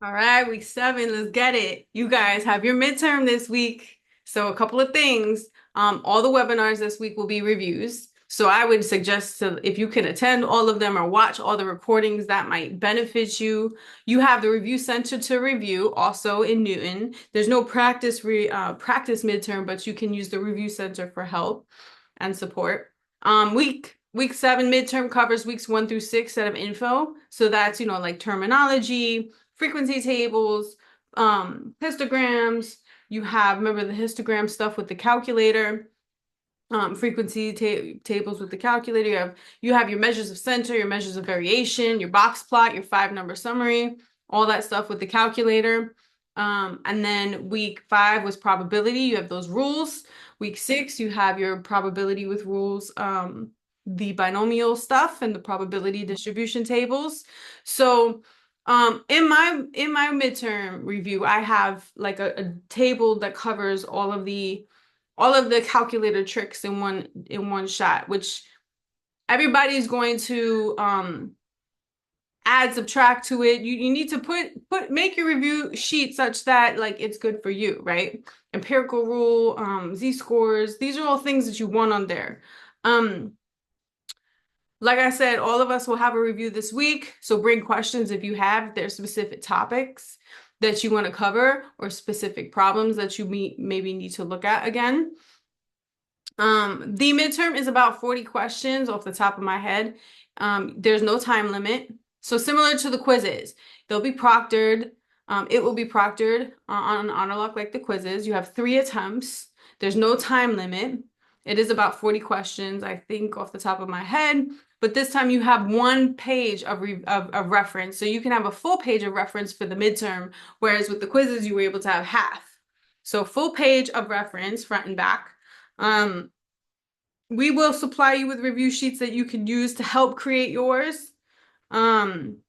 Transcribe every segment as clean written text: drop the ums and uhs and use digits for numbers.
All right, week 7, let's get it. You guys have your midterm this week. So a couple of things. All the webinars this week will be reviews. So I would suggest to, if you can attend all of them or watch all the recordings that might benefit you. You have the review center to review, also in Newton. There's no practice midterm, but you can use the review center for help and support. Week 7 midterm covers weeks 1 through 6 set of info. So that's, like terminology, frequency tables, histograms. You have, remember the histogram stuff with the calculator, frequency tables with the calculator. You have your measures of center, your measures of variation, your box plot, your 5-number summary, all that stuff with the calculator. And then week 5 was probability. You have those rules. Week 6, you have your probability with rules, the binomial stuff and the probability distribution tables. So in my midterm review, I have like a table that covers all of the calculator tricks in one shot, which everybody's going to add, subtract to it. You need to make your review sheet such that like it's good for you, right? Empirical rule, z-scores, these are all things that you want on there. Like I said, all of us will have a review this week, so bring questions if you have. If there's specific topics that you want to cover or specific problems that you maybe need to look at again. The midterm is about 40 questions off the top of my head. There's no time limit. So similar to the quizzes, they'll be proctored. It will be proctored on honor lock like the quizzes. You have 3 attempts. There's no time limit. It is about 40 questions, I think, off the top of my head. But this time you have 1 page of reference. So you can have a full page of reference for the midterm, whereas with the quizzes, you were able to have half. So full page of reference, front and back. We will supply you with review sheets that you can use to help create yours. And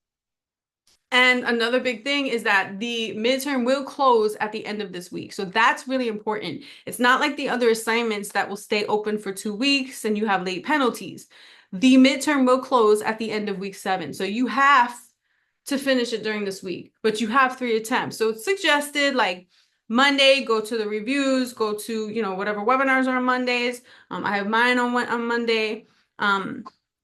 another big thing is that the midterm will close at the end of this week. So that's really important. It's not like the other assignments that will stay open for 2 weeks and you have late penalties. The midterm will close at the end of week 7. So you have to finish it during this week, but you have 3 attempts. So it's suggested like Monday, go to the reviews, go to, whatever webinars are on Mondays. I have mine on Monday.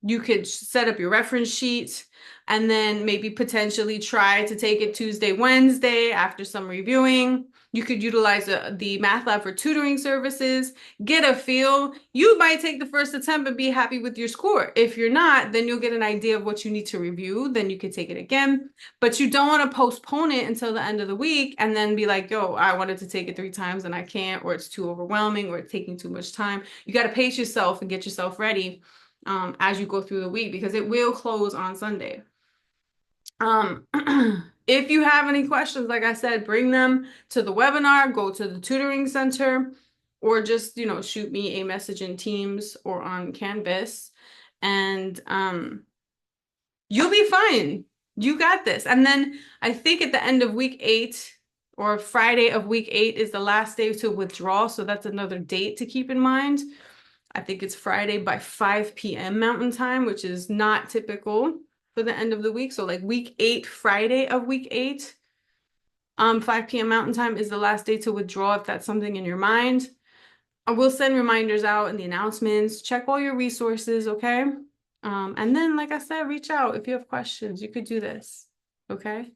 You could set up your reference sheet and then maybe potentially try to take it Tuesday, Wednesday after some reviewing. You could utilize the Math Lab for tutoring services, get a feel. You might take the first attempt and be happy with your score. If you're not, then you'll get an idea of what you need to review. Then you can take it again. But you don't want to postpone it until the end of the week and then be like, yo, I wanted to take it 3 times and I can't, or it's too overwhelming, or it's taking too much time. You got to pace yourself and get yourself ready as you go through the week because it will close on Sunday. If you have any questions, like I said, bring them to the webinar, go to the tutoring center, or just, shoot me a message in Teams or on Canvas, and you'll be fine. You got this. And then I think at the end of week 8 or Friday of week 8 is the last day to withdraw, so that's another date to keep in mind. I think it's Friday by 5 p.m. Mountain Time, which is not typical for the end of the week. So like week 8, Friday of week 8, 5 p.m. Mountain Time is the last day to withdraw if that's something in your mind. I will send reminders out in the announcements. Check all your resources, okay? And then, like I said, reach out if you have questions. You could do this, okay?